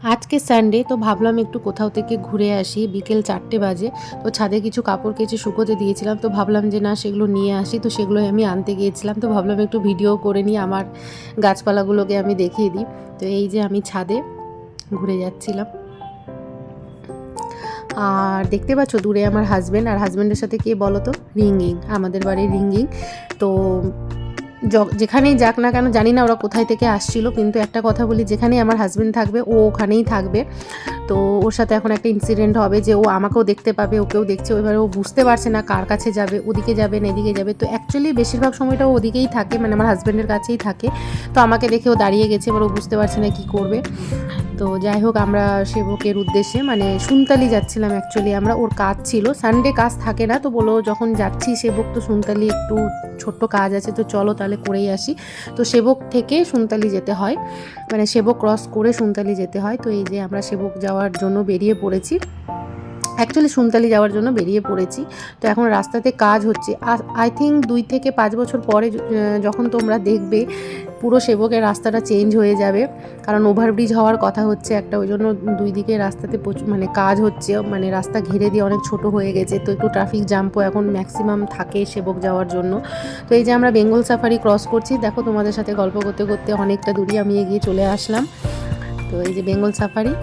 আজকে সানডে, তো ভাবলাম একটু কোথাও থেকে ঘুরে আসি। বিকেল 4টে বাজে। তো ছাদে কিছু কাপড় কেচে শুকোতে দিয়েছিলাম, তো ভাবলাম যে না সেগুলো নিয়ে আসি। তো সেগুলোই আমি আনতে গিয়েছিলাম, তো ভাবলাম একটু ভিডিও করে নিই, আমার গাছপালাগুলোকে আমি দেখিয়ে দিই। তো এই যে আমি ছাদে ঘুরে যাচ্ছিলাম, আর দেখতে পাচ্ছ দূরে আমার হাজব্যান্ড, আর হাজব্যান্ডের সাথে কে বলো তো, রিঙ্গিং, আমাদের বাড়ির রিঙ্গিং। তো যেখানেই যাক না কেন, জানি না ওরা কোথায় থেকে আসছিল, কিন্তু একটা কথা বলি, যেখানেই আমার হাজব্যান্ড থাকবে ও ওখানেই থাকবে। তো ওর সাথে এখন একটা ইনসিডেন্ট হবে যে ও আমাকেও দেখতে পাবে, ওকেও দেখছে, এবারে ও বুঝতে পারছে না কার কাছে যাবে, ওদিকে যাবে না এদিকে যাবে। তো অ্যাকচুয়ালি বেশিরভাগ সময়টা ও ওদিকেই থাকে, মানে আমার হাজব্যান্ডের কাছেই থাকে। তো আমাকে দেখে ও দাঁড়িয়ে গেছে, এবার ও বুঝতে পারছে না কী করবে। তো যাই হোক, আমরা সেবকের উদ্দেশ্যে মানে সুনতালি যাচ্ছিলাম। অ্যাকচুয়ালি আমরা, ওর কাজ ছিল, সানডে কাজ থাকে না, তো বলো যখন যাচ্ছি সেবক, তো সুনতালি একটু ছোট্ট কাজ আছে, তো চলো তাহলে করেই আসি। তো সেবক থেকে সুনতালি যেতে হয়, মানে সেবক ক্রস করে সুনতালি যেতে হয়। তো এই যে আমরা সেবক যাওয়ার জন্য বেরিয়ে পড়েছি, অ্যাকচুয়ালি সুনতালি যাওয়ার জন্য বেরিয়ে পড়েছি। তো এখন রাস্তাতে কাজ হচ্ছে, আর আই থিঙ্ক 2 থেকে 5 বছর পরে যখন তোমরা দেখবে, পুরো সেবকের রাস্তাটা চেঞ্জ হয়ে যাবে, কারণ ওভারব্রিজ হওয়ার কথা হচ্ছে একটা, ওই জন্য দুই দিকে রাস্তাতে প্রচুর মানে কাজ হচ্ছে, মানে রাস্তা ঘিরে দিয়ে অনেক ছোট হয়ে গেছে, তো একটু ট্রাফিক জ্যাম্পও এখন ম্যাক্সিমাম থাকে সেবক যাওয়ার জন্য। তো এই যে আমরা বেঙ্গল সাফারি ক্রস করছি, দেখো তোমাদের সাথে গল্প করতে করতে অনেকটা দূরই আমি এগিয়ে চলে আসলাম। তো এই যে বেঙ্গল সাফারি।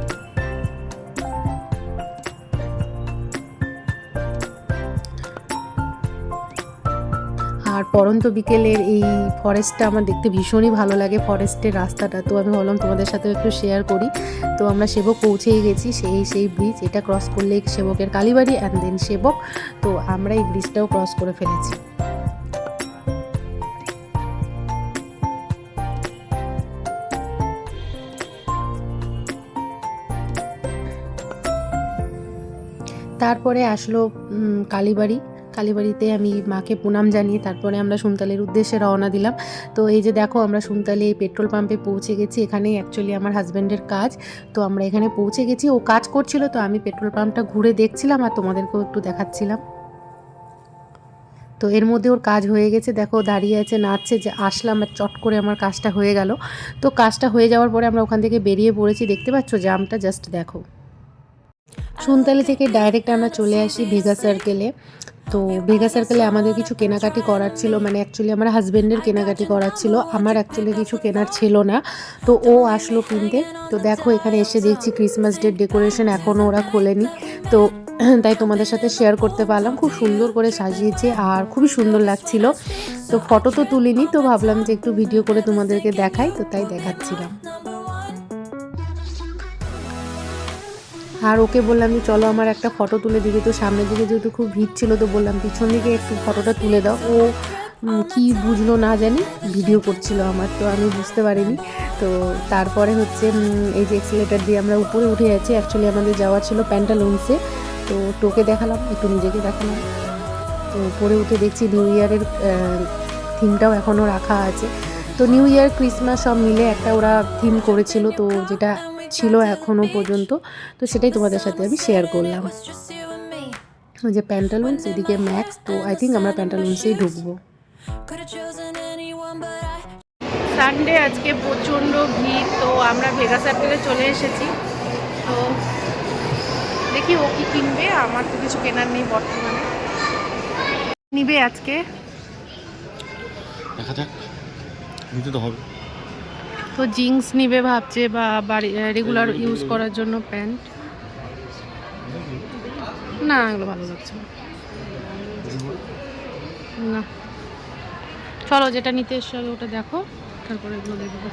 আর পড়ন্ত বিকেলের এই ফরেস্টটা আমার দেখতে ভীষণই ভালো লাগে, ফরেস্টের রাস্তাটা। তো আমি ভাবলাম তোমাদের সাথেও একটু শেয়ার করি। তো আমরা সেবক পৌঁছেই গেছি, সেই ব্রিজ, এটা ক্রস করলে সেবকের কালীবাড়ি অ্যান্ড দেন সেবক। তো আমরা এই ব্রিজটাও ক্রস করে ফেলেছি। তারপরে আসলো কালীবাড়ি। কালীবাড়িতে আমি মাকে প্রণাম জানিয়ে তারপরে আমরা সুনতালির উদ্দেশ্যে রওনা দিলাম। তো এই যে দেখো, আমরা সুনতালি পেট্রোল পাম্পে পৌঁছে গেছি, এখানেই অ্যাকচুয়ালি আমার হাজব্যান্ডের কাজ। তো আমরা এখানে পৌঁছে গেছি, ও কাজ করছিল, তো আমি পেট্রোল পাম্পটা ঘুরে দেখছিলাম আর তোমাদেরকেও একটু দেখাচ্ছিলাম। তো এর মধ্যে ওর কাজ হয়ে গেছে, দেখো দাঁড়িয়ে আছে, নাচছে, যে আসলাম আর চট করে আমার কাজটা হয়ে গেল। তো কাজটা হয়ে যাওয়ার পরে আমরা ওখান থেকে বেরিয়ে পড়েছি, দেখতে পাচ্ছ জামটা, জাস্ট দেখো। সুনতালি থেকে ডাইরেক্ট আমরা চলে আসি ভেগা সার্কেলে। তো ভেগা সার্কেলে আমাদের কিছু কেনাকাটি করার ছিল, মানে অ্যাকচুয়ালি আমার হাজব্যান্ডের কেনাকাটি করার ছিল, আমার অ্যাকচুয়ালি কিছু কেনার ছিল না। তো ও আসলো কিনতে। তো দেখো এখানে এসে দেখছি ক্রিসমাস ডের ডেকোরেশন এখনও ওরা খোলেনি। তো তাই তোমাদের সাথে শেয়ার করতে পারলাম, খুব সুন্দর করে সাজিয়েছে আর খুবই সুন্দর লাগছিল। তো ফটো তো তুলিনি, তো ভাবলাম যে একটু ভিডিও করে তোমাদেরকে দেখাই, তো তাই দেখাচ্ছিলাম। আর ওকে বললাম যে চলো আমার একটা ফটো তুলে দিবি, তো সামনের দিকে যেহেতু খুব ভিড় ছিল, তো বললাম পিছন দিকে একটু ফটোটা তুলে দাও। ও কি বুঝলো না জানি, ভিডিও করছিল আমার, তো আমি বুঝতে পারিনি। তো তারপরে হচ্ছে এই যে এক্সিলেটার দিয়ে আমরা উপরে উঠে যাচ্ছি, অ্যাকচুয়ালি আমাদের যাওয়া ছিল প্যান্টালুন্সে। তো টোকে দেখালাম, একটু নিজেকে দেখালাম। তো উপরে উঠে দেখছি নিউ ইয়ারের থিমটাও এখনও রাখা আছে। তো নিউ ইয়ার ক্রিসমাস সব মিলে একটা ওরা থিম করেছিল, তো যেটা ছিল এখনও পর্যন্ত, তো সেটাই তোমাদের সাথে আমি শেয়ার করলাম। ওই যে প্যান্টালুন্স, এদিকে ম্যাক্স, তো আই থিঙ্ক আমরা প্যান্টালুন্সেই ঢুকবো। সানডে আজকে প্রচণ্ড ভিড়, তো আমরা ভেগা সার্কেলে চলে এসেছি। তো দেখি ও কি কিনবে, আমার তো কিছু কেনার নেই বর্তমানে। নিবে আজকে, দেখা যাক, নিতে তো হবে। তো জিন্স নিবে ভাবছে, বা বাড়ি রেগুলার ইউজ করার জন্য প্যান্ট। না, এগুলো ভালো লাগছে না। না, চলো যেটা নিতে এসছো ওটা দেখো, তারপরে এগুলো দেখবো।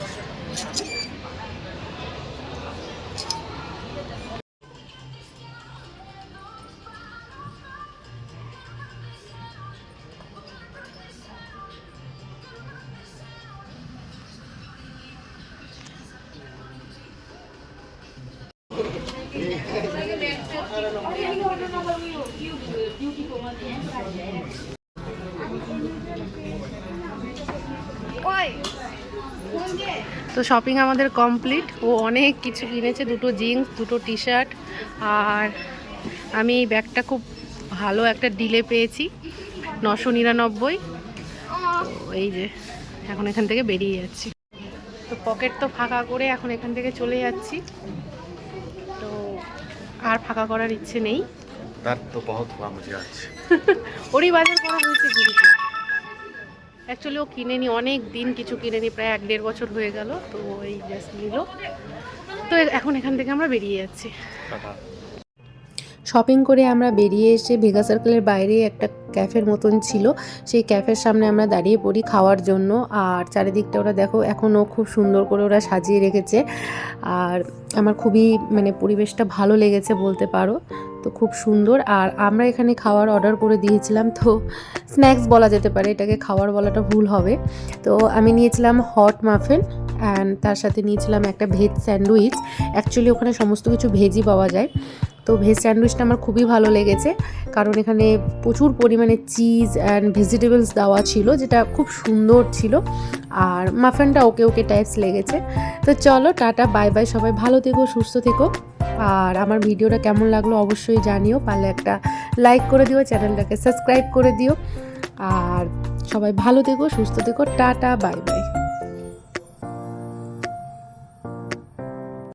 তো শপিং আমাদের কমপ্লিট, ও অনেক কিছু কিনেছে, দুটো জিন্স, দুটো টি শার্ট, আর আমি এই ব্যাগটা খুব ভালো একটা ডিলে পেয়েছি, 999। তো এই যে এখন এখান থেকে বেরিয়ে যাচ্ছি। তো পকেট তো ফাঁকা করে এখন এখান থেকে চলে যাচ্ছি। তো আর ফাঁকা করার ইচ্ছে নেই। दर्द तो बहुत हुआ मुझे आज। ওরই বাজার করা হয়েছে ঘুরিতে। অ্যাকচুয়ালি ও কিনেনি, অনেক দিন কিছু কিনেনি, প্রায় 1-1.5 বছর হয়ে গেল। তো এই জাস্ট নিল। তো এখন এখান থেকে আমরা বেরিয়ে যাচ্ছি। टाटा। শপিং করে আমরা বেরিয়ে এসে ভেগা সার্কেলের বাইরে একটা ক্যাফের মতন ছিল, সেই ক্যাফের সামনে আমরা দাঁড়িয়ে পড়ি খাওয়ার জন্য। আর চারিদিকটা ওরা দেখো এখনও খুব সুন্দর করে ওরা সাজিয়ে রেখেছে। আর আমার খুবই মানে পরিবেশটা ভালো লেগেছে বলতে পারো, তো খুব সুন্দর। আর আমরা এখানে খাওয়ার অর্ডার করে দিয়েছিলাম, তো স্ন্যাক্স বলা যেতে পারে, এটাকে খাওয়ার বলাটা ভুল হবে। তো আমি নিয়েছিলাম হট মাফিন অ্যান্ড তার সাথে নিয়েছিলাম একটা ভেজ স্যান্ডউইচ। অ্যাকচুয়ালি ওখানে সমস্ত কিছু ভেজই পাওয়া যায়। তো ভেজ স্যান্ডউইচটা আমার খুবই ভালো লেগেছে, কারণ এখানে প্রচুর পরিমাণে চিজ অ্যান্ড ভেজিটেবলস দেওয়া ছিল, যেটা খুব সুন্দর ছিল। আর মাফিনটা ওকে ওকে টাইপস লেগেছে। তো চলো টাটা, বাই বাই, সবাই ভালো থেকো, সুস্থ থেকো। আর আমার ভিডিওটা কেমন লাগলো অবশ্যই জানিও, পারলে একটা লাইক করে দিও, চ্যানেলটাকে সাবস্ক্রাইব করে দিও। আর সবাই ভালো থেকো, সুস্থ থেকো, টাটা, বাই বাই।